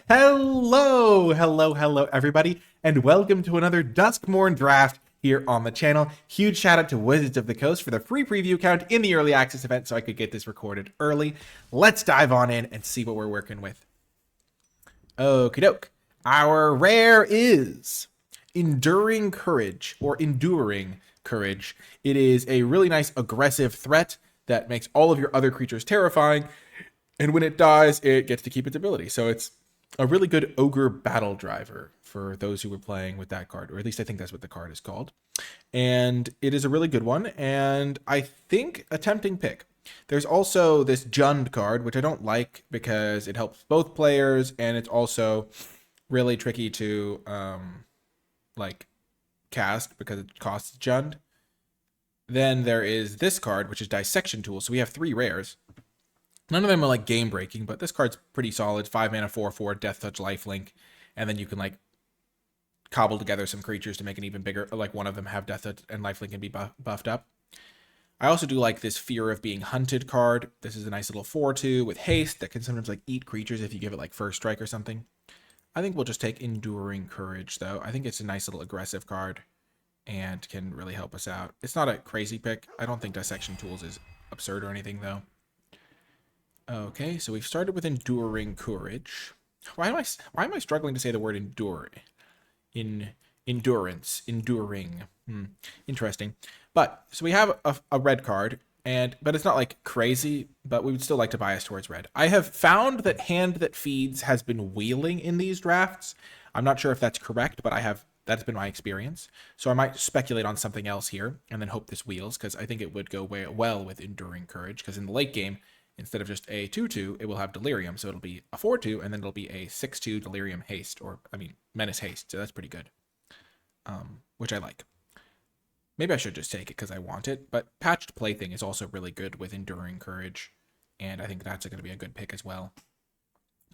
Hello, everybody, and welcome to another Duskmourn draft here on the channel. Huge shout out to Wizards of the Coast for the free preview account in the early access event so I could get this recorded early. Let's dive on in and see what we're working with. Okie doke. Our rare is Enduring Courage, or Enduring Courage. It is a really nice aggressive threat that makes all of your other creatures terrifying, and when it dies, it gets to keep its ability. So it's a really good ogre battle driver for those who were playing with that card, or at least I think that's what the card is called. And it is a really good one, and I think a tempting pick. There's also this Jund card, which I don't like because it helps both players, and it's also really tricky to cast because it costs Jund. Then there is this card, which is Dissection Tool. So we have 3 rares. None of them are like game breaking, but this card's pretty solid. 5 mana, 4/4, Death Touch, Lifelink, and then you can like cobble together some creatures to make it even bigger. Like one of them have Death Touch and Lifelink and be buffed up. I also do like this Fear of Being Hunted card. This is a nice little 4/2 with haste that can sometimes like eat creatures if you give it like First Strike or something. I think we'll just take Enduring Courage though. I think it's a nice little aggressive card and can really help us out. It's not a crazy pick. I don't think Dissection Tools is absurd or anything though. Okay, so we've started with Enduring Courage. Why am I struggling to say the word endure? Endurance, enduring. Interesting. But so we have a red card, but it's not like crazy, but we would still like to bias towards red. I have found that Hand That Feeds has been wheeling in these drafts. I'm not sure if that's correct, but that's been my experience. So I might speculate on something else here and then hope this wheels, because I think it would go well with Enduring Courage, because in the late game, instead of just a 2/2, it will have Delirium. So it'll be a 4/2, and then it'll be a 6/2 Delirium Haste, Menace Haste. So that's pretty good, which I like. Maybe I should just take it because I want it, but Patched Plaything is also really good with Enduring Courage, and I think that's going to be a good pick as well.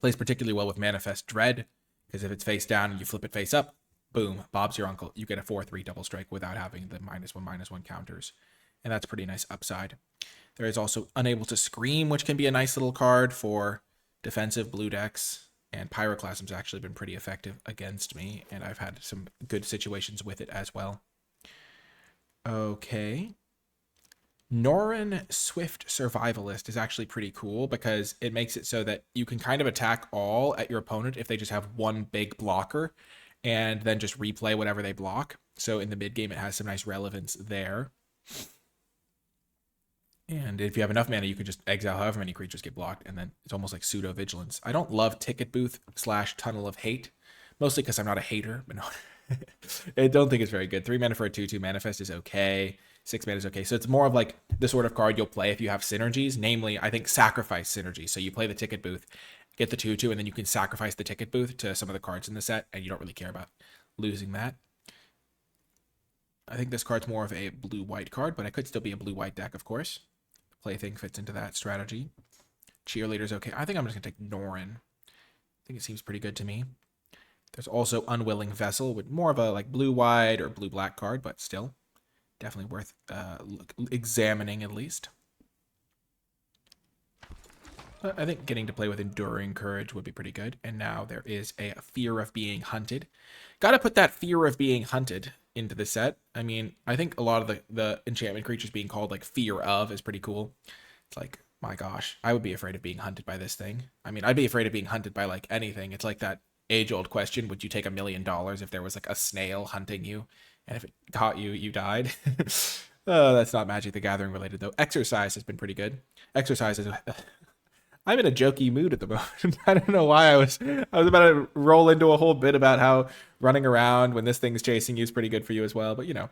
Plays particularly well with Manifest Dread, because if it's face down and you flip it face up, boom, Bob's your uncle. You get a 4/3 double strike without having the -1/-1 counters, and that's pretty nice upside. There is also Unable to Scream, which can be a nice little card for defensive blue decks. And Pyroclasm's actually been pretty effective against me, and I've had some good situations with it as well. Okay. Norrin Swift Survivalist is actually pretty cool because it makes it so that you can kind of attack all at your opponent if they just have one big blocker, and then just replay whatever they block. So in the mid game, it has some nice relevance there. And if you have enough mana, you can just exile however many creatures get blocked, and then it's almost like pseudo vigilance. I don't love Ticket Booth / Tunnel of Hate, mostly because I'm not a hater, but no, I don't think it's very good. 3 mana for a 2/2 Manifest is okay. 6 mana is okay. So it's more of like the sort of card you'll play if you have synergies, namely, I think Sacrifice synergy. So you play the Ticket Booth, get the 2/2, and then you can sacrifice the Ticket Booth to some of the cards in the set, and you don't really care about losing that. I think this card's more of a blue-white card, but it could still be a blue-white deck, of course. Plaything fits into that strategy. Cheerleader's okay. I think I'm just going to take Norrin. I think it seems pretty good to me. There's also Unwilling Vessel, with more of a like blue-white or blue-black card, but still definitely worth examining at least. But I think getting to play with Enduring Courage would be pretty good. And now there is a Fear of Being Hunted. Got to put that Fear of Being Hunted into the set. I mean, I think a lot of the enchantment creatures being called like Fear of is pretty cool. It's like, my gosh, I would be afraid of being hunted by this thing. I mean, I'd be afraid of being hunted by like anything. It's like that age-old question, would you take $1 million if there was like a snail hunting you, and if it caught you, you died? That's not Magic the Gathering related though. Exercise has been pretty good. Exercise is I'm in a jokey mood at the moment. I don't know why I was about to roll into a whole bit about how running around when this thing's chasing you is pretty good for you as well. But, you know,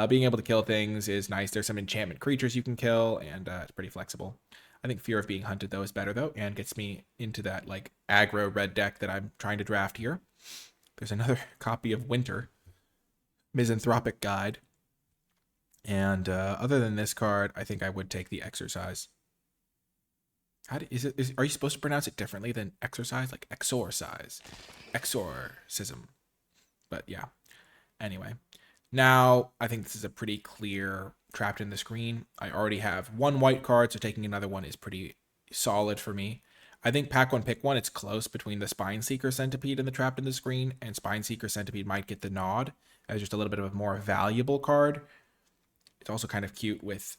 being able to kill things is nice. There's some enchantment creatures you can kill, and it's pretty flexible. I think Fear of Being Hunted, though, is better, though, and gets me into that, like, aggro red deck that I'm trying to draft here. There's another copy of Winter, Misanthropic Guide. And other than this card, I think I would take the Exercise. Are you supposed to pronounce it differently than exercise? Like exorcise, exorcism. But yeah. Anyway, now I think this is a pretty clear trapped in the screen. I already have 1 white card, so taking another one is pretty solid for me. I think pack one, pick one. It's close between the Spine Seeker Centipede and the Trapped in the Screen, and Spine Seeker Centipede might get the nod as just a little bit of a more valuable card. It's also kind of cute with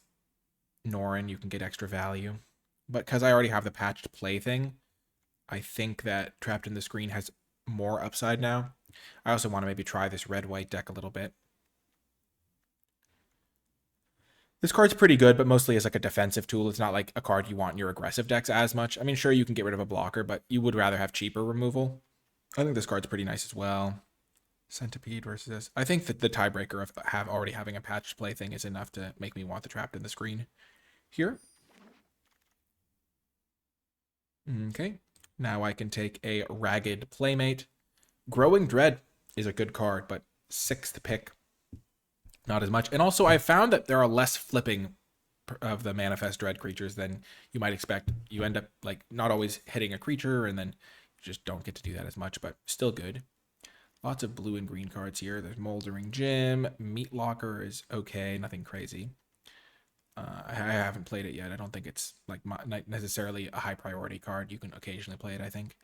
Norin. You can get extra value. But because I already have the patched play thing, I think that Trapped in the Screen has more upside now. I also want to maybe try this red-white deck a little bit. This card's pretty good, but mostly as like a defensive tool. It's not like a card you want in your aggressive decks as much. I mean, sure, you can get rid of a blocker, but you would rather have cheaper removal. I think this card's pretty nice as well. Centipede versus this. I think that the tiebreaker of already having a patched play thing is enough to make me want the Trapped in the Screen here. Okay, now I can take a Ragged Playmate. Growing Dread is a good card, but 6th pick, not as much. And also, I found that there are less flipping of the Manifest Dread creatures than you might expect. You end up like not always hitting a creature, and then you just don't get to do that as much, but still good. Lots of blue and green cards here. There's Moldering Gym. Meat Locker is okay, nothing crazy. I haven't played it yet. I don't think it's like not necessarily a high priority card. You can occasionally play it, I think.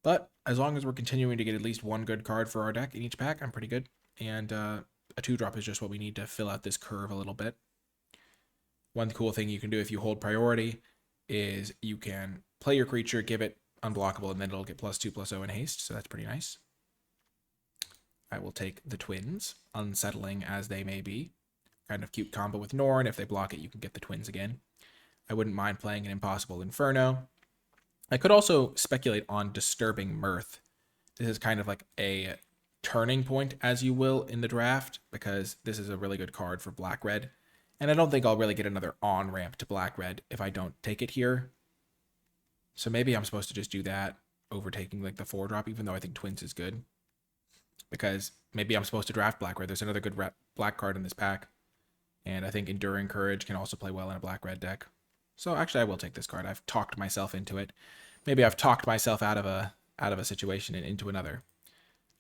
But as long as we're continuing to get at least one good card for our deck in each pack, I'm pretty good. And a 2-drop is just what we need to fill out this curve a little bit. One cool thing you can do if you hold priority is you can play your creature, give it unblockable, and then it'll get +2/+0 in haste. So that's pretty nice. I will take the Twins, unsettling as they may be. Kind of cute combo with Norn. If they block it, you can get the Twins again. I wouldn't mind playing an Impossible Inferno. I could also speculate on Disturbing Mirth. This is kind of like a turning point, as you will, in the draft, because this is a really good card for Black-Red. And I don't think I'll really get another on-ramp to Black-Red if I don't take it here. So maybe I'm supposed to just do that, overtaking like the 4-drop, even though I think Twins is good. Because maybe I'm supposed to draft Black-Red. There's another good black card in this pack. And I think Enduring Courage can also play well in a Black-Red deck. So actually, I will take this card. I've talked myself into it. Maybe I've talked myself out of a situation and into another.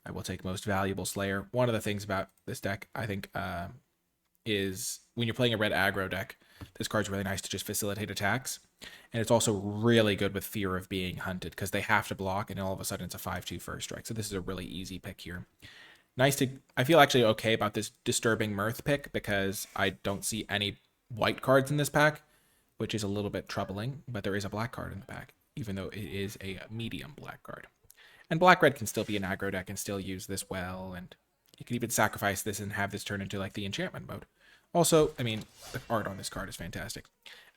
I will take Most Valuable Slayer. One of the things about this deck, I think, is when you're playing a red aggro deck, this card's really nice to just facilitate attacks. And it's also really good with Fear of Being Hunted, because they have to block, and all of a sudden it's a 5/2 first strike. So this is a really easy pick here. Nice to... I feel actually okay about this Disturbing Mirth pick, because I don't see any white cards in this pack, which is a little bit troubling, but there is a black card in the pack, even though it is a medium black card. And Black-Red can still be an aggro deck and still use this well, and you can even sacrifice this and have this turn into like the enchantment mode. Also, I mean, the art on this card is fantastic.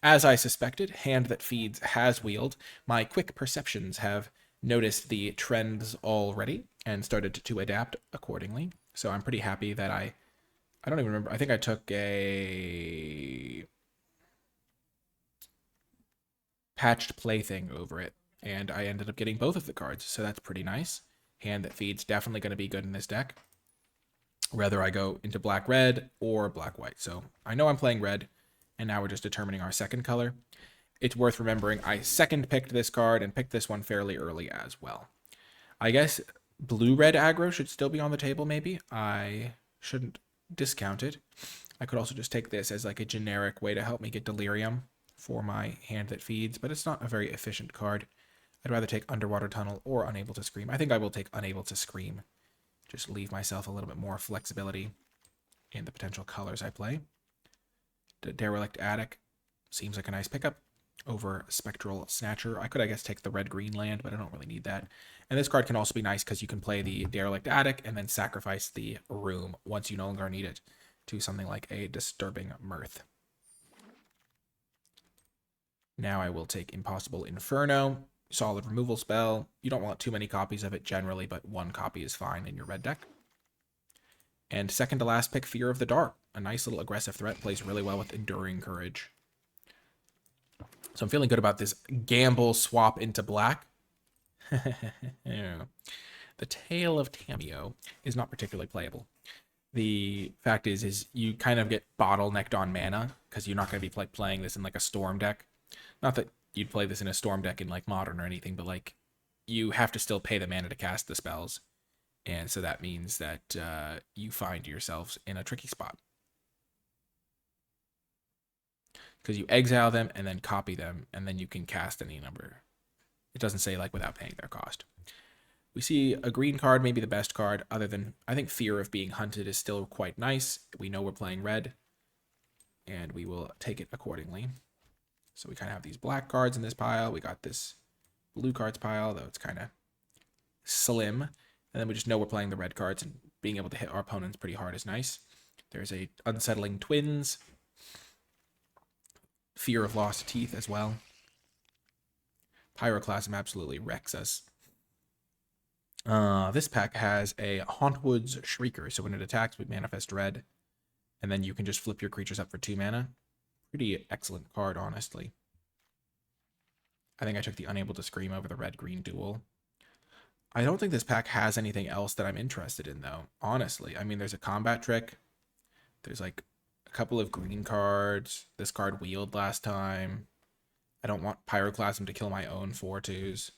As I suspected, Hand That Feeds has wheeled. My quick perceptions have noticed the trends already and started to adapt accordingly. So I'm pretty happy that I don't even remember. I think I took a patched plaything over it, and I ended up getting both of the cards, so that's pretty nice. Hand That Feeds definitely going to be good in this deck, whether I go into black-red or black-white. So I know I'm playing red, and now we're just determining our second color. It's worth remembering I second picked this card and picked this one fairly early as well. I guess blue-red aggro should still be on the table, maybe. I shouldn't discount it. I could also just take this as like a generic way to help me get Delirium for my Hand That Feeds, but it's not a very efficient card. I'd rather take Underwater Tunnel or Unable to Scream. I think I will take Unable to Scream. Just leave myself a little bit more flexibility in the potential colors I play. The Derelict Attic seems like a nice pickup over Spectral Snatcher. I could, I guess, take the red-green land, but I don't really need that. And this card can also be nice because you can play the Derelict Attic and then sacrifice the room once you no longer need it to something like a Disturbing Mirth. Now I will take Impossible Inferno. Solid removal spell. You don't want too many copies of it generally, but one copy is fine in your red deck. And second to last pick, Fear of the Dark. A nice little aggressive threat, plays really well with Enduring Courage. So I'm feeling good about this gamble swap into black. Yeah. The Tale of Tameo is not particularly playable. The fact is you kind of get bottlenecked on mana because you're not going to be playing this in like a Storm deck. Not that you'd play this in a Storm deck in like Modern or anything, but like you have to still pay the mana to cast the spells. And so that means that you find yourselves in a tricky spot. Because you exile them and then copy them, and then you can cast any number. It doesn't say like without paying their cost. We see a green card, maybe the best card, other than, I think Fear of Being Hunted is still quite nice. We know we're playing red, and we will take it accordingly. So we kind of have these black cards in this pile. We got this blue cards pile, though it's kind of slim. And then we just know we're playing the red cards, and being able to hit our opponents pretty hard is nice. There's a Unsettling Twins. Fear of Lost Teeth as well. Pyroclasm absolutely wrecks us. This pack has a Hauntwood's Shrieker, so when it attacks, we manifest red, and then you can just flip your creatures up for 2 mana. Pretty excellent card, honestly. I think I took the Unable to Scream over the red-green duel. I don't think this pack has anything else that I'm interested in, though, honestly. I mean, there's a combat trick. There's, like, a couple of green cards. This card wheeled last time. I don't want Pyroclasm to kill my own 4/2s.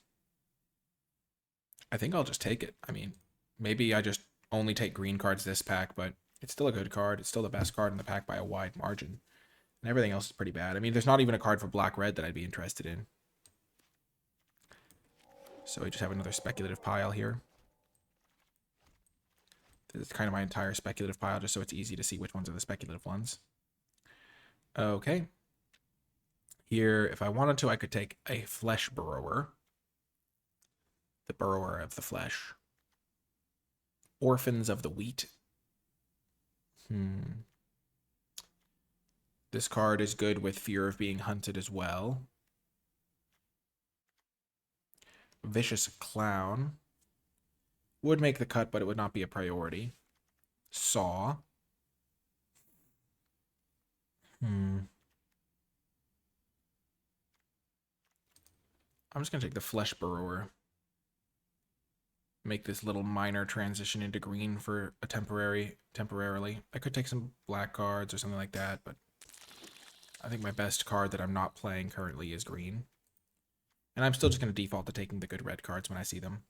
I think I'll just take it. I mean, maybe I just only take green cards this pack, but it's still a good card. It's still the best card in the pack by a wide margin. And everything else is pretty bad. I mean, there's not even a card for black-red that I'd be interested in. So we just have another speculative pile here. This is kind of my entire speculative pile, just so it's easy to see which ones are the speculative ones. Okay. Here, if I wanted to, I could take a Flesh Burrower. The Burrower of the Flesh. Orphans of the Wheat. This card is good with Fear of Being Hunted as well. Vicious Clown. Would make the cut, but it would not be a priority. Saw. I'm just going to take the Flesh Burrower. Make this little minor transition into green for a temporarily. I could take some black cards or something like that, but I think my best card that I'm not playing currently is green. And I'm still just going to default to taking the good red cards when I see them.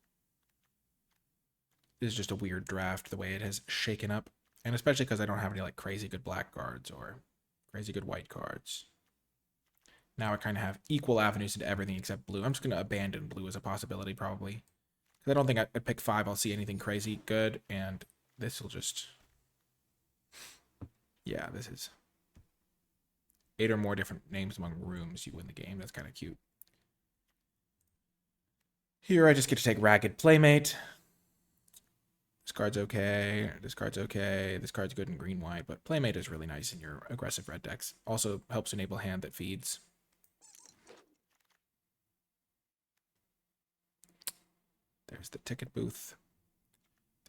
This is just a weird draft the way it has shaken up. And especially because I don't have any like crazy good black cards or crazy good white cards. Now I kind of have equal avenues into everything except blue. I'm just going to abandon blue as a possibility probably. Because I don't think at pick 5 I'll see anything crazy good. And this will just... Yeah, this is... 8 or more different names among rooms, you win the game. That's kind of cute. Here I just get to take Ragged Playmate. This card's okay. This card's okay. This card's good in green-white, but Playmate is really nice in your aggressive red decks. Also helps enable hand that feeds. There's the ticket booth.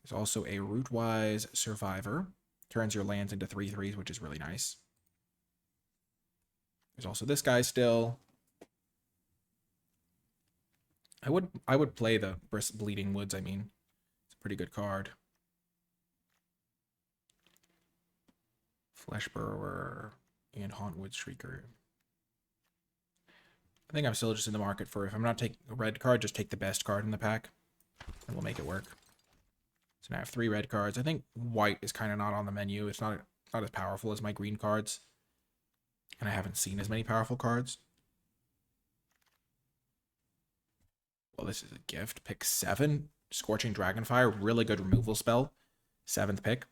There's also a Rootwise Survivor. Turns your lands into 3/3s, which is really nice. There's also this guy still. I would play the Bleeding Woods, I mean. It's a pretty good card. Flesh Burrower and Hauntwood Shrieker. I think I'm still just in the market for, if I'm not taking a red card, just take the best card in the pack. And we'll make it work. So now I have 3 red cards. I think white is kind of not on the menu. It's not as powerful as my green cards. And I haven't seen as many powerful cards. Well, this is a gift. Pick 7. Scorching Dragonfire. Really good removal spell. 7th pick.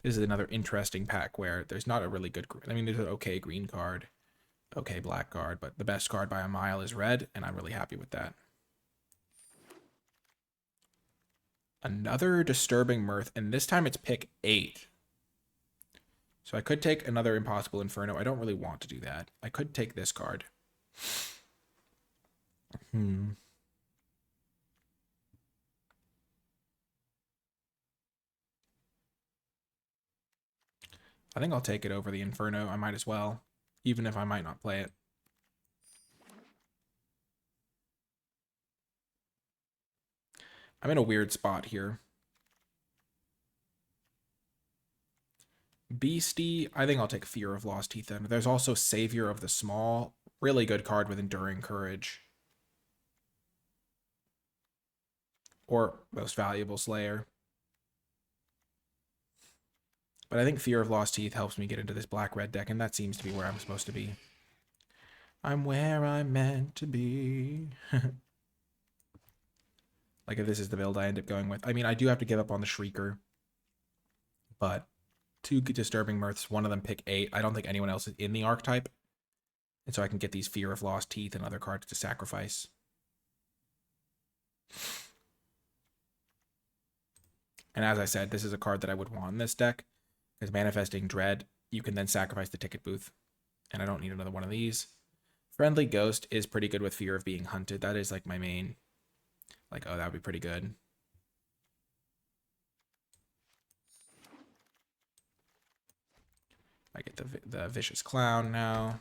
This is another interesting pack where there's not a really good... I mean, there's an okay green card. Okay black card. But the best card by a mile is red. And I'm really happy with that. Another Disturbing Mirth. And this time it's pick 8. So I could take another Impossible Inferno. I don't really want to do that. I could take this card. I think I'll take it over the Inferno. I might as well, even if I might not play it. I'm in a weird spot here. Beastie, I think I'll take Fear of Lost Teeth then. There's also Savior of the Small. Really good card with Enduring Courage. Or Most Valuable Slayer. But I think Fear of Lost Teeth helps me get into this black-red deck, and that seems to be where I'm supposed to be. I'm where I'm meant to be. Like if this is the build I end up going with. I mean, I do have to give up on the Shrieker, but two Disturbing Mirths, one of them pick 8. I don't think anyone else is in the archetype. And so I can get these Fear of Lost Teeth and other cards to sacrifice. And as I said, this is a card that I would want in this deck, because Manifesting Dread, you can then sacrifice the Ticket Booth, and I don't need another one of these. Friendly Ghost is pretty good with Fear of Being Hunted. That is like my main, like, oh, that would be pretty good. I get the Vicious Clown now.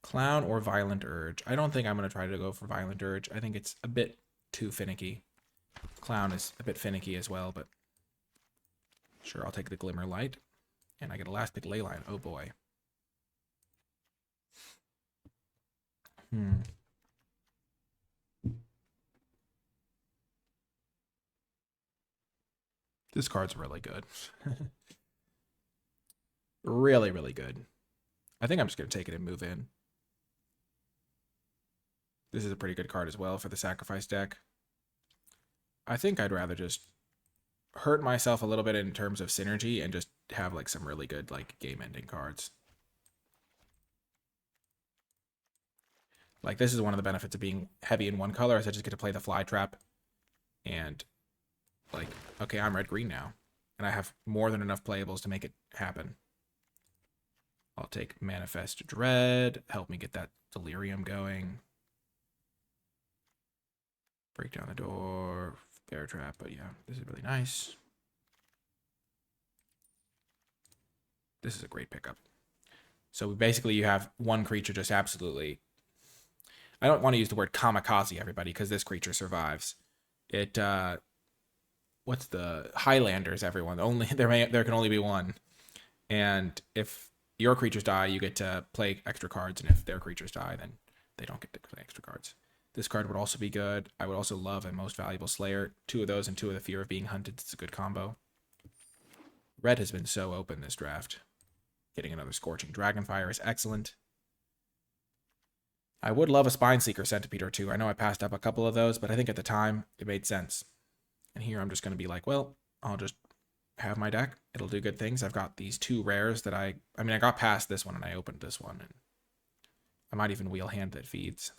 Clown or Violent Urge. I don't think I'm going to try to go for Violent Urge. I think it's a bit too finicky. Clown is a bit finicky as well, but sure, I'll take the Glimmer Light. And I get a last pick Leyline. Oh boy. This card's really good. Really, really good. I think I'm just going to take it and move in. This is a pretty good card as well for the sacrifice deck. I think I'd rather just hurt myself a little bit in terms of synergy and just have like some really good like game-ending cards. Like this is one of the benefits of being heavy in one color is I just get to play the Fly Trap and like, okay, I'm red-green now. And I have more than enough playables to make it happen. I'll take Manifest Dread, help me get that Delirium going. Break down the door, Bear Trap, but yeah, this is really nice. This is a great pickup. So basically you have one creature just absolutely... I don't want to use the word kamikaze, everybody, because this creature survives. It, what's the... Highlanders, everyone. There can only be one. And if your creatures die, you get to play extra cards, and if their creatures die, then they don't get to play extra cards. This card would also be good. I would also love a Most Valuable Slayer. 2 of those and 2 of the Fear of Being Hunted. It's a good combo. Red has been so open this draft. Getting another Scorching Dragonfire is excellent. I would love a Spineseeker Centipede or 2. I know I passed up a couple of those, but I think at the time it made sense. And here I'm just going to be like, well, I'll just have my deck. It'll do good things. I've got these 2 rares that I got past this one and I opened this one. And I might even wheel Hand That Feeds.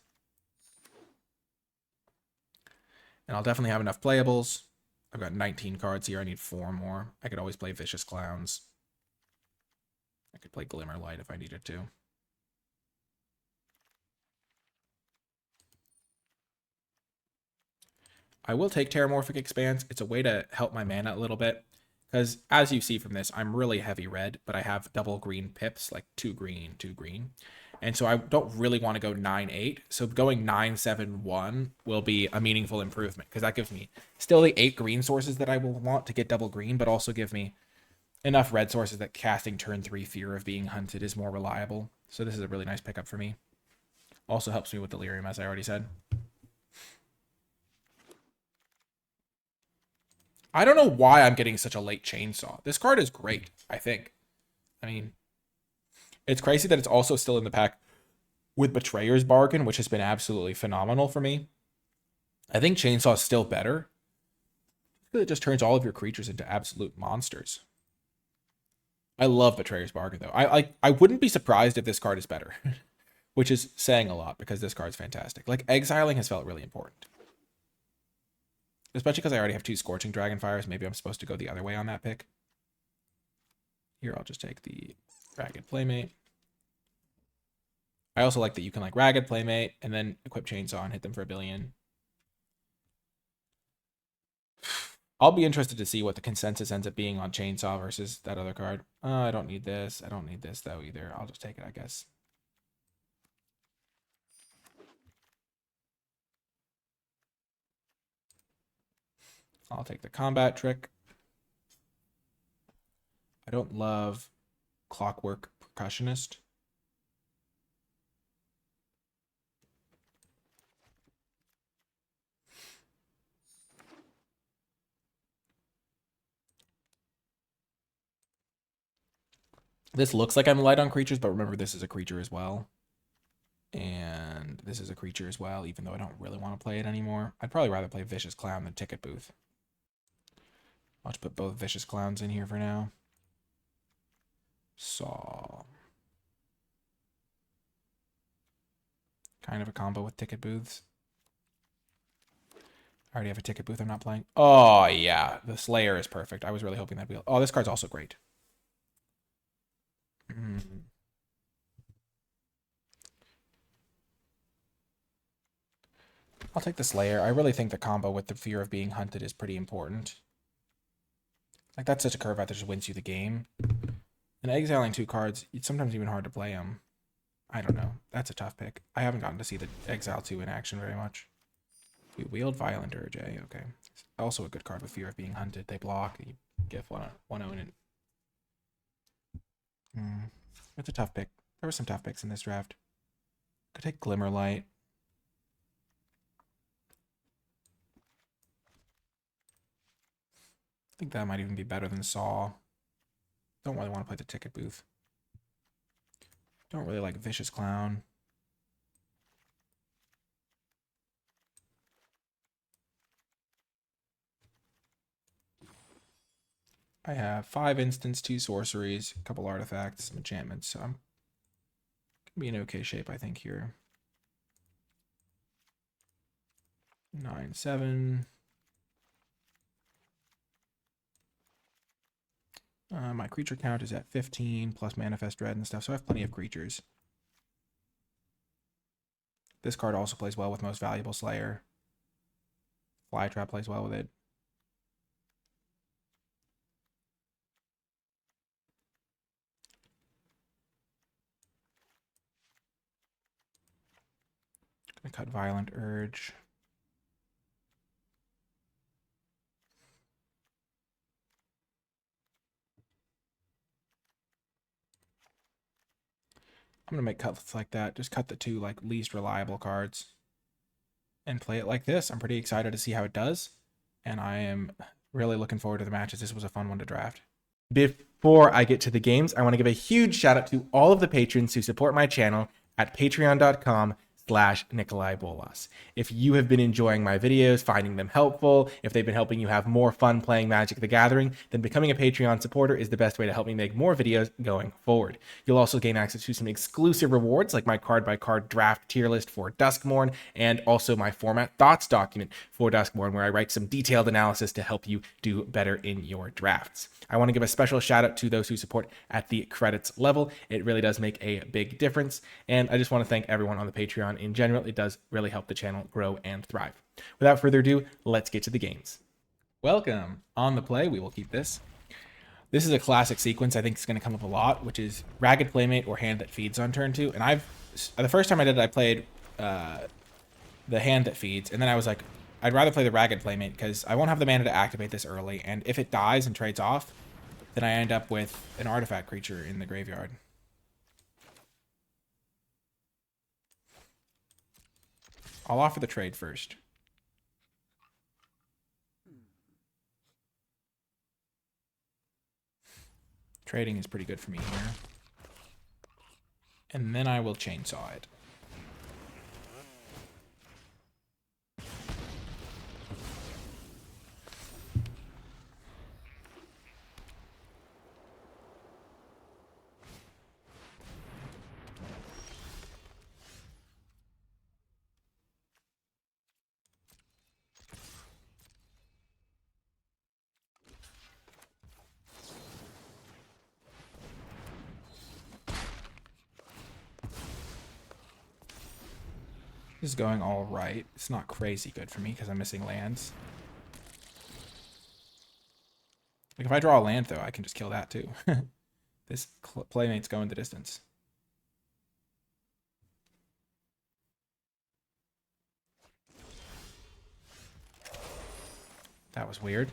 And I'll definitely have enough playables. I've got 19 cards here. I need 4 more. I could always play Vicious Clowns. I could play Glimmer Light if I needed to. I will take Terramorphic Expanse. It's a way to help my mana a little bit. Because as you see from this, I'm really heavy red, but I have double green pips, like 2 green, 2 green. And so I don't really want to go 9-8. So going 9-7-1 will be a meaningful improvement. Because that gives me still the 8 green sources that I will want to get double green, but also give me enough red sources that casting turn 3 Fear of Being Hunted is more reliable. So this is a really nice pickup for me. Also helps me with Delirium, as I already said. I don't know why I'm getting such a late Chainsaw. This card is great, I think. I mean, it's crazy that it's also still in the pack with Betrayer's Bargain, which has been absolutely phenomenal for me. I think Chainsaw is still better. It just turns all of your creatures into absolute monsters. I love Betrayer's Bargain, though. I wouldn't be surprised if this card is better, which is saying a lot because this card's fantastic. Like, exiling has felt really important. Especially because I already have 2 Scorching Dragonfires. Maybe I'm supposed to go the other way on that pick. Here, I'll just take the Ragged Playmate. I also like that you can like Ragged Playmate and then equip Chainsaw and hit them for 1 billion. I'll be interested to see what the consensus ends up being on Chainsaw versus that other card. I don't need this. I don't need this, though, either. I'll just take it, I guess. I'll take the Combat Trick. I don't love Clockwork Percussionist. This looks like I'm light on creatures, but remember this is a creature as well. And and this is a creature as well, even though I don't really want to play it anymore. I'd probably rather play Vicious Clown than Ticket Booth. I'll just put both Vicious Clowns in here for now. Saw. Kind of a combo with Ticket Booths. I already have a Ticket Booth I'm not playing. Oh, yeah. The Slayer is perfect. I was really hoping that'd be... Oh, this card's also great. I'll take the Slayer. I really think the combo with the Fear of Being Hunted is pretty important. Like, that's such a curve out that just wins you the game. And exiling 2 cards, it's sometimes even hard to play them. I don't know. That's a tough pick. I haven't gotten to see the Exile 2 in action very much. We wield Violent Urge, eh? Okay. It's also a good card with Fear of Being Hunted. They block, and you get 1-0 and... It's a tough pick. There were some tough picks in this draft. Could take Glimmerlight. I think that might even be better than Saw. Don't really want to play the Ticket Booth. Don't really like Vicious Clown. I have 5 instants, 2 sorceries, a couple artifacts, some enchantments, so I'm gonna be in okay shape, I think, here. 9-7. My creature count is at 15, plus Manifest Dread and stuff, so I have plenty of creatures. This card also plays well with Most Valuable Slayer. Flytrap plays well with it. Gonna cut Violent Urge. I'm gonna make cuts like that. Just cut the 2 like least reliable cards and play it like this. I'm pretty excited to see how it does, and I am really looking forward to the matches. This was a fun one to draft. Before I get to the games, I want to give a huge shout out to all of the patrons who support my channel at patreon.com/NicolaiBolas. If you have been enjoying my videos, finding them helpful, if they've been helping you have more fun playing Magic the Gathering, then becoming a Patreon supporter is the best way to help me make more videos going forward. You'll also gain access to some exclusive rewards like my card-by-card draft tier list for Duskmourn and also my format thoughts document for Duskmourn, where I write some detailed analysis to help you do better in your drafts. I want to give a special shout out to those who support at the credits level. It really does make a big difference. And I just want to thank everyone on the Patreon in general. It does really help the channel grow and thrive. Without further ado, let's get to the games. Welcome. On the play, we will keep this. This is a classic sequence I think is going to come up a lot, which is Ragged Playmate or Hand That Feeds on turn 2. And the first time I did it, I played the Hand That Feeds, and then I was like, I'd rather play the Ragged Playmate because I won't have the mana to activate this early, and if it dies and trades off, then I end up with an artifact creature in the graveyard. I'll offer the trade first. Trading is pretty good for me here. And then I will chainsaw it. This is going all right. It's not crazy good for me because I'm missing lands. Like if I draw a land, though, I can just kill that too. This Playmate's going the distance. That was weird.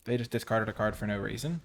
They just discarded a card for no reason.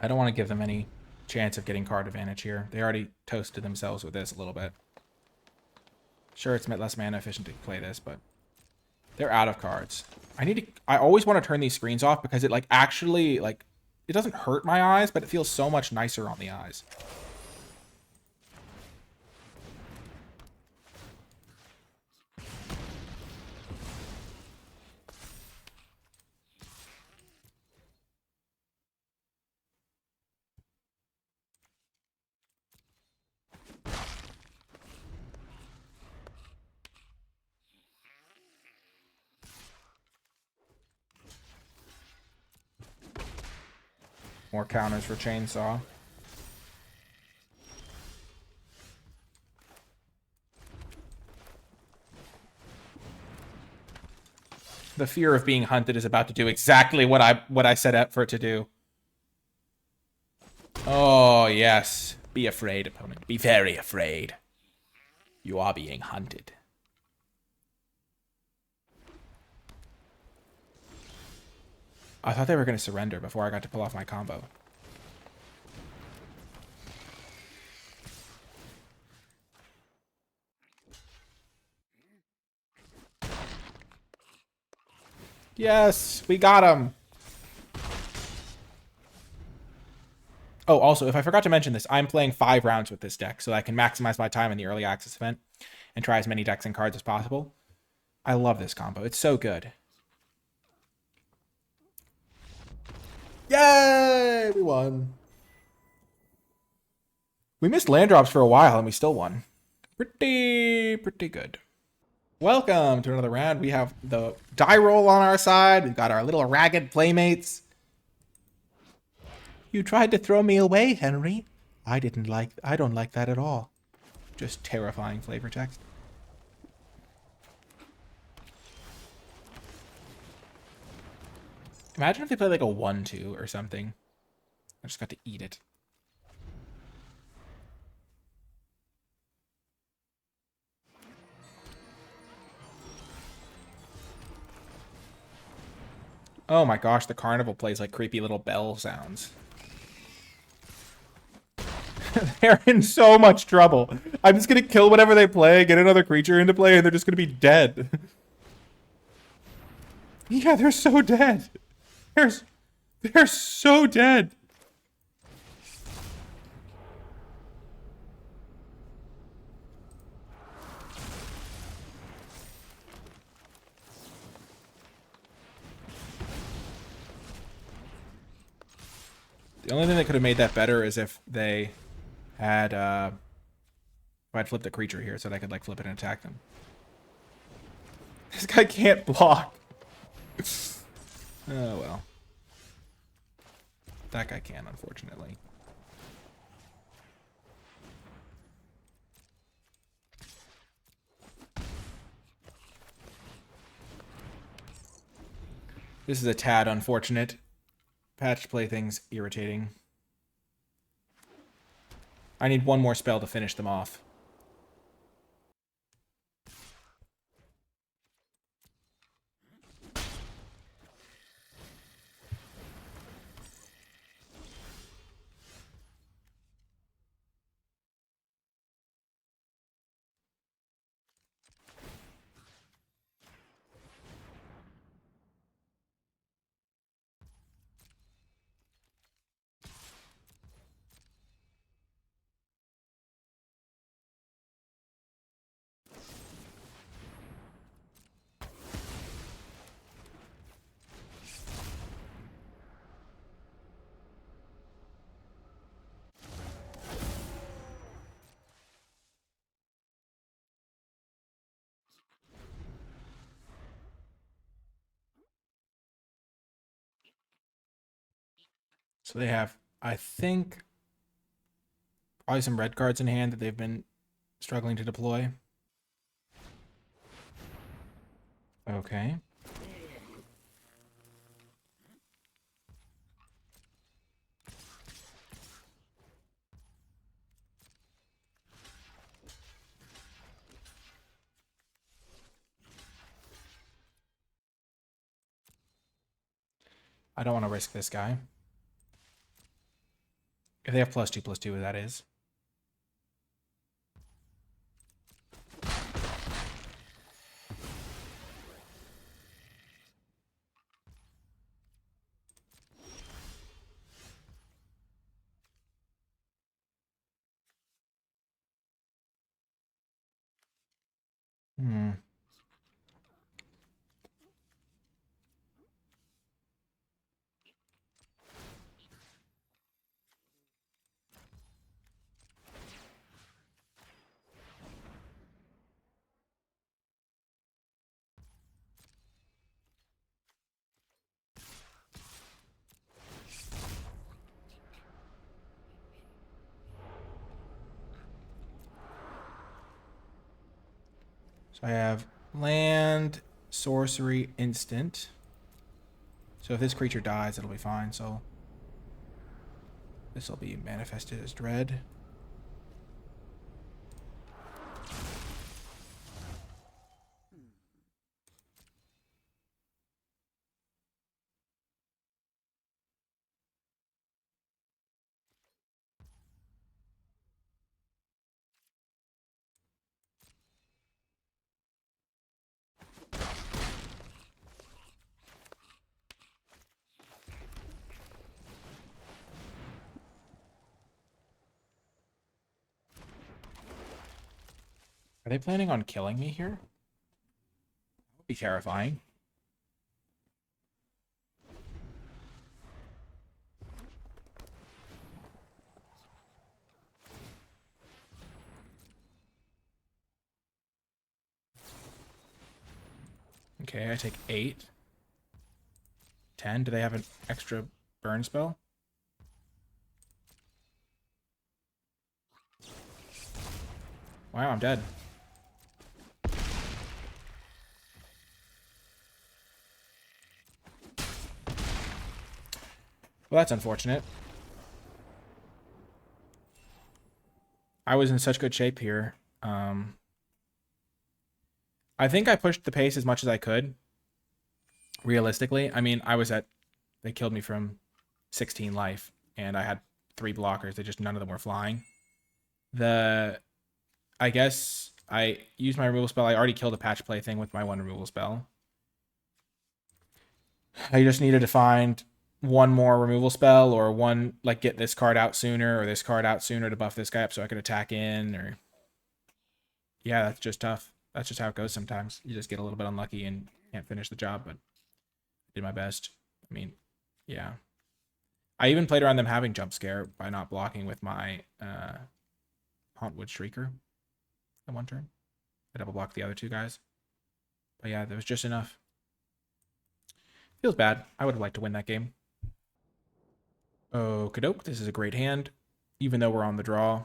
I don't want to give them any chance of getting card advantage here. They already toasted themselves with this a little bit. Sure, it's less mana efficient to play this, but they're out of cards. I always want to turn these screens off because it like actually like it doesn't hurt my eyes, but it feels so much nicer on the eyes. More counters for Chainsaw. The fear of being hunted is about to do exactly what I set out for it to do. Oh, yes. Be afraid, opponent. Be very afraid. You are being hunted. I thought they were going to surrender before I got to pull off my combo. Yes, we got him. Oh, also, if I forgot to mention this, I'm playing 5 rounds with this deck, so I can maximize my time in the early access event and try as many decks and cards as possible. I love this combo. It's so good. Yay! We won. We missed land drops for a while, and we still won. Pretty good. Welcome to another round. We have the die roll on our side. We've got our little ragged playmates. You tried to throw me away, Henry. I don't like that at all. Just terrifying flavor text. Imagine if they played like a 1-2 or something. I just got to eat it. Oh my gosh, the carnival plays like creepy little bell sounds. They're in so much trouble. I'm just gonna kill whatever they play, get another creature into play, and they're just gonna be dead. Yeah, they're so dead. They're so dead. The only thing that could have made that better is if they had if I'd flipped a creature here so that I could like flip it and attack them. This guy can't block. Oh well. That guy can, unfortunately. This is a tad unfortunate. Patched plaything's irritating. I need one more spell to finish them off. So they have, I think, probably some red cards in hand that they've been struggling to deploy. Okay. I don't want to risk this guy. If they have +2/+2, that is. Hmm. So I have land, sorcery, instant. So if this creature dies, it'll be fine. So this will be manifested as dread. Are they planning on killing me here? That would be terrifying. Okay, I take 8. 10. Do they have an extra burn spell? Wow, I'm dead. Well, that's unfortunate. I was in such good shape here. I think I pushed the pace as much as I could. Realistically, I mean, they killed me from 16 life, and I had 3 blockers. They just, none of them were flying. I guess I used my removal spell. I already killed a patch play thing with my 1 removal spell. I just needed to find 1 more removal spell, or one, like, get this card out sooner or this card out sooner to buff this guy up so I could attack in, or... Yeah, that's just tough. That's just how it goes sometimes. You just get a little bit unlucky and can't finish the job, but I did my best. I mean, yeah. I even played around them having jump scare by not blocking with my Hauntwood Shrieker at 1 turn. I double blocked the other 2 guys. But yeah, there was just enough. Feels bad. I would have liked to win that game. Okie-doke. This is a great hand, even though we're on the draw.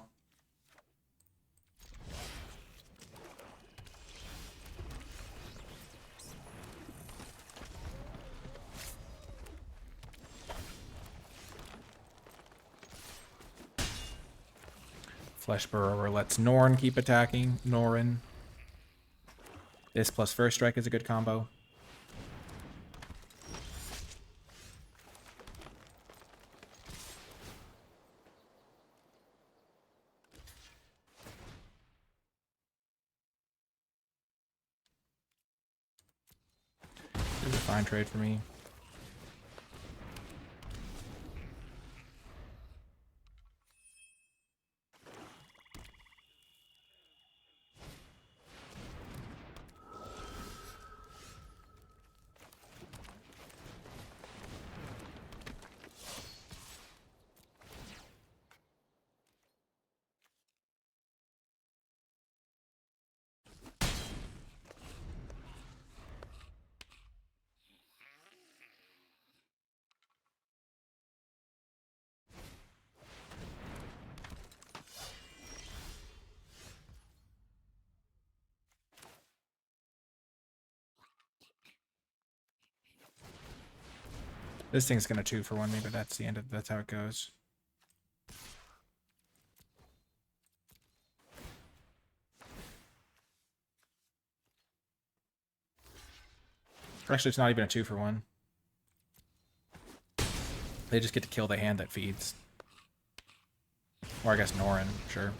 Flesh Burrower lets Norn keep attacking. Norin. This plus First Strike is a good combo. This is a fine trade for me. This thing's gonna 2-for-1 me, but that's the end of that's how it goes. Actually, it's not even a 2-for-1. They just get to kill the hand that feeds. Or I guess Norin, sure.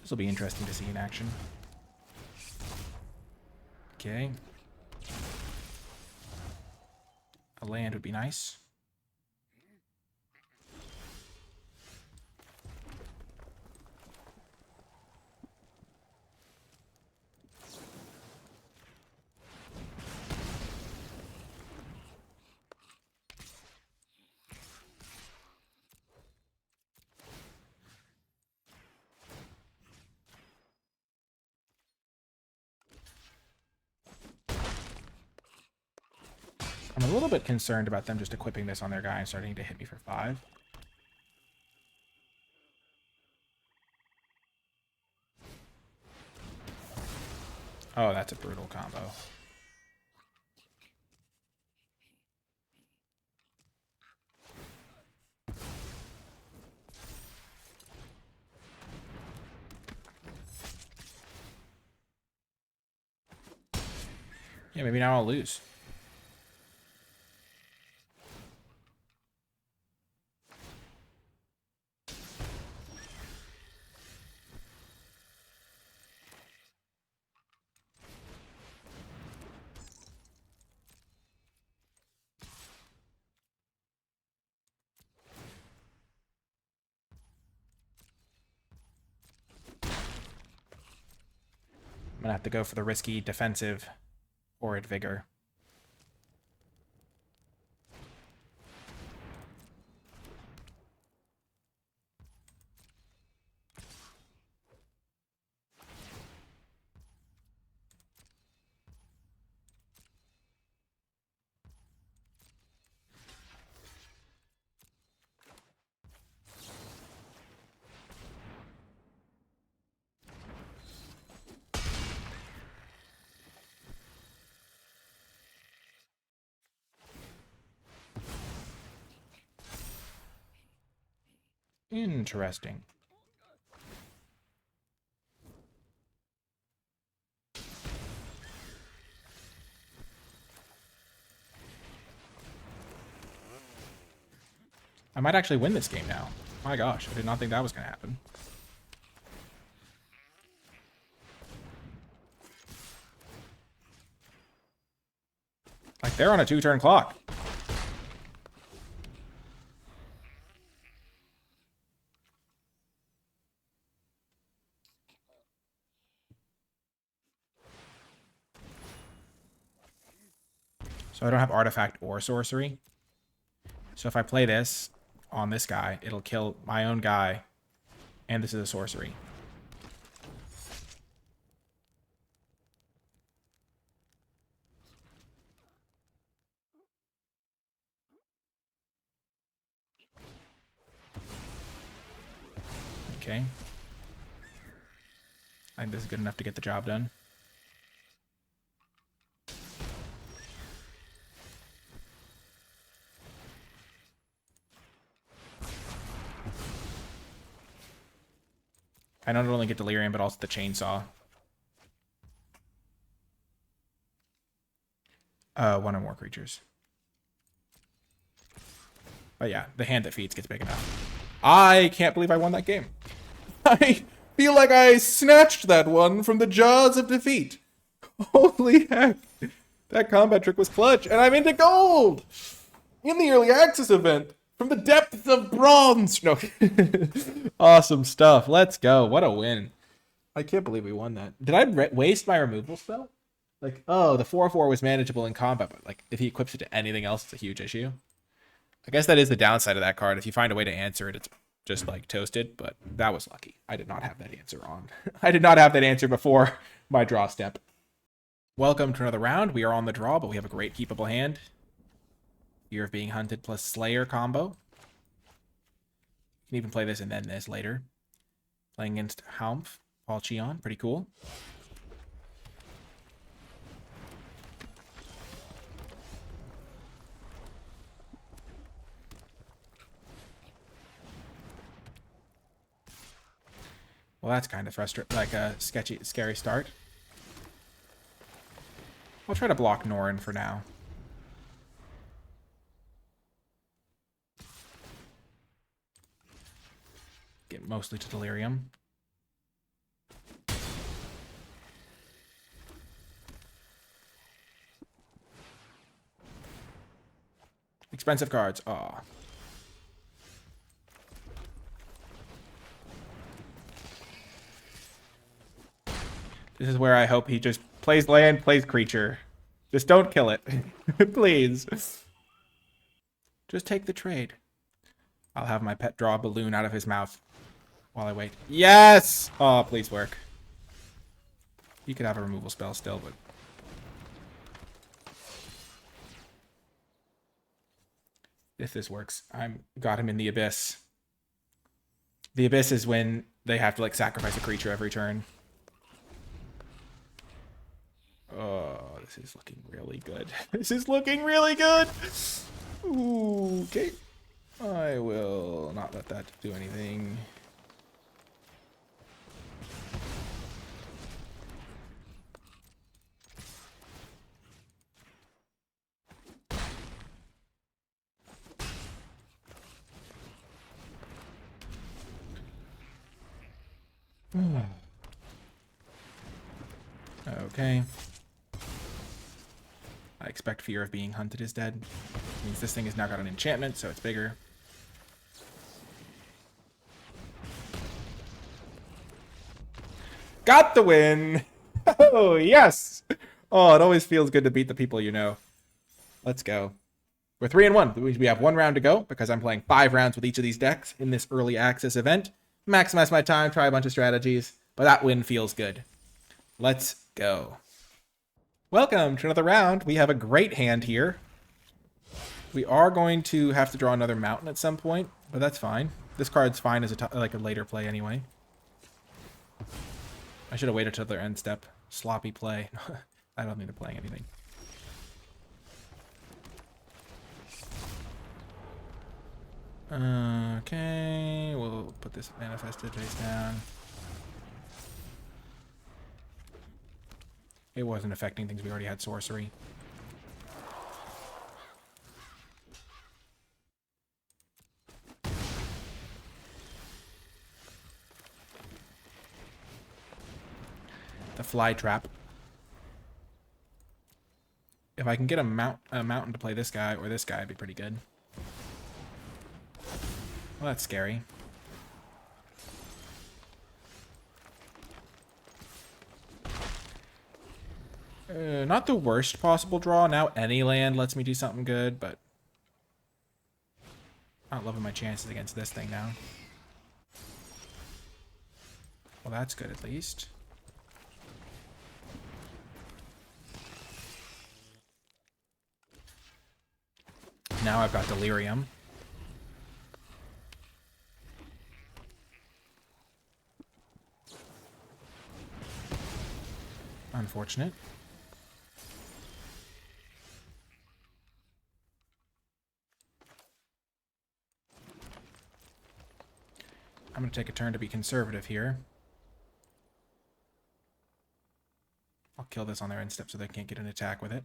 This will be interesting to see in action. Okay. A land would be nice. I'm a little bit concerned about them just equipping this on their guy and starting to hit me for 5. Oh, that's a brutal combo. Yeah, maybe now I'll lose. I'm gonna have to go for the risky defensive Horrid Vigor. Interesting. I might actually win this game now. My gosh, I did not think that was going to happen. Like, they're on a 2-turn clock. So I don't have artifact or sorcery. So if I play this on this guy, it'll kill my own guy. And this is a sorcery. Okay. I think this is good enough to get the job done. I not only get Delirium, but also the Chainsaw. One or more creatures. But yeah, the hand that feeds gets big enough. I can't believe I won that game. I feel like I snatched that one from the jaws of defeat. Holy heck. That combat trick was clutch, and I'm into gold! In the early access event, from the depths of bronze! No. Awesome stuff. Let's go. What a win. I can't believe we won that. Did I waste my removal spell? Like, oh, the 4/4 was manageable in combat, but like, if he equips it to anything else, it's a huge issue. I guess that is the downside of that card. If you find a way to answer it, it's just like toasted, but that was lucky. I did not have that answer on. I did not have that answer before my draw step. Welcome to another round. We are on the draw, but we have a great keepable hand. Fear of Being Hunted plus Slayer combo. You can even play this and then this later. Playing against Haumf, Palcheon, pretty cool. Well, that's kind of frustrating, like a scary start. I'll try to block Norrin for now. Get mostly to Delirium. Expensive cards. Aw. This is where I hope he just plays land, plays creature. Just don't kill it. Please. Just take the trade. I'll have my pet draw a balloon out of his mouth while I wait. Yes! Oh, please work. You could have a removal spell still, but... if this works, got him in the Abyss. The Abyss is when they have to, like, sacrifice a creature every turn. Oh, this is looking really good. This is looking really good! Ooh, okay. I will not let that do anything. Okay. I expect Fear of Being Hunted is dead. Means this thing has now got an enchantment, so it's bigger. Got the win! Oh, yes! Oh, it always feels good to beat the people you know. Let's go. We're 3-1. We have 1 round to go because I'm playing 5 rounds with each of these decks in this early access event. Maximize my time, try a bunch of strategies, but that win feels good. Let's go. Welcome to another round. We have a great hand here. We are going to have to draw another mountain at some point, but that's fine. This card's fine as a later play anyway. I should have waited till their end step. Sloppy play. I don't think they're playing anything. Okay, we'll put this manifested face down. It wasn't affecting things. We already had sorcery. The fly trap. If I can get a mountain to play this guy or this guy, it'd be pretty good. Well, that's scary. Not the worst possible draw. Now any land lets me do something good, but not loving my chances against this thing now. Well, that's good at least. Now I've got Delirium. Unfortunate. I'm going to take a turn to be conservative here. I'll kill this on their end step so they can't get an attack with it.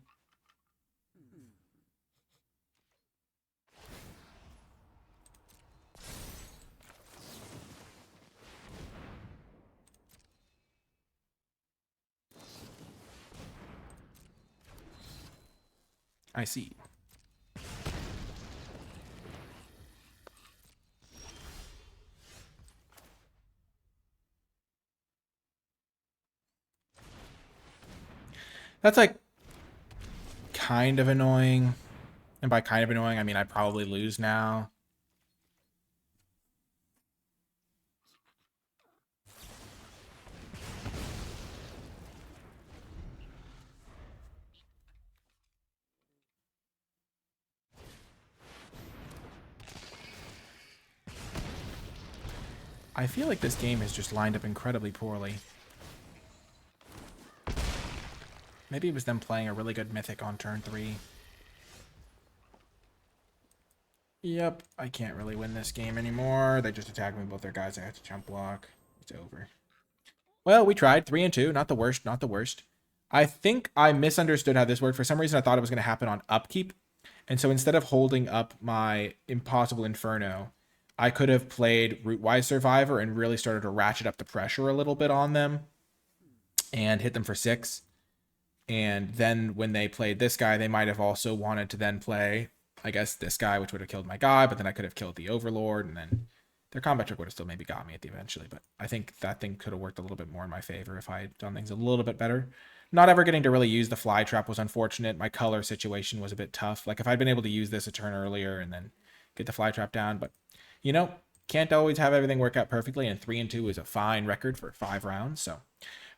I see. That's like kind of annoying. And by kind of annoying, I mean I probably lose now. I feel like this game has just lined up incredibly poorly. Maybe it was them playing a really good Mythic on turn 3. Yep, I can't really win this game anymore. They just attacked me with both their guys. I have to jump block. It's over. Well, we tried. 3-2. Not the worst. Not the worst. I think I misunderstood how this worked. For some reason, I thought it was going to happen on upkeep. And so instead of holding up my Impossible Inferno, I could have played Rootwise Survivor and really started to ratchet up the pressure a little bit on them and hit them for 6. And then when they played this guy, they might have also wanted to then play, I guess, this guy, which would have killed my guy, but then I could have killed the Overlord, and then their combat trick would have still maybe got me at the eventually. But I think that thing could have worked a little bit more in my favor if I had done things a little bit better. Not ever getting to really use the fly trap was unfortunate. My color situation was a bit tough. Like if I'd been able to use this a turn earlier and then get the fly trap down, but you know, can't always have everything work out perfectly. And 3-2 is a fine record for 5 rounds. So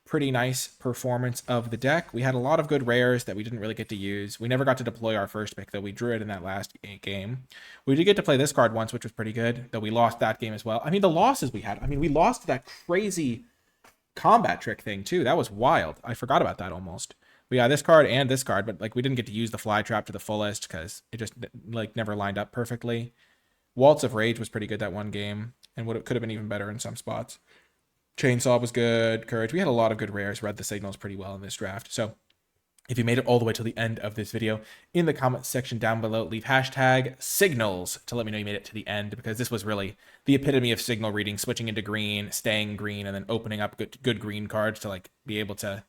pretty nice performance of the deck. We had a lot of good rares that we didn't really get to use. We never got to deploy our first pick, though. We drew it in that last game. We did get to play this card once, which was pretty good, though we lost that game as well. I mean, the losses we had. I mean, we lost that crazy combat trick thing, too. That was wild. I forgot about that almost. We got this card and this card, but like we didn't get to use the fly trap to the fullest because it just like never lined up perfectly. Waltz of Rage was pretty good that one game, and could have been even better in some spots. Chainsaw was good. Courage. We had a lot of good rares. Read the signals pretty well in this draft. So if you made it all the way to the end of this video, in the comment section down below, leave hashtag signals to let me know you made it to the end, because this was really the epitome of signal reading, switching into green, staying green, and then opening up good green cards to like be able to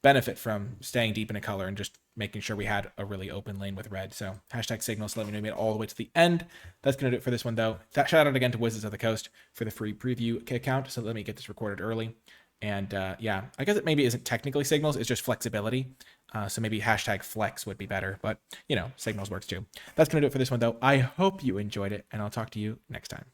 benefit from staying deep in a color and just making sure we had a really open lane with red. So hashtag signals to let me know you made it all the way to the end. That's going to do it for this one, though. Shout out again to Wizards of the Coast for the free preview account. So let me get this recorded early. And yeah, I guess it maybe isn't technically signals. It's just flexibility. So maybe hashtag flex would be better. But, you know, signals works too. That's going to do it for this one, though. I hope you enjoyed it, and I'll talk to you next time.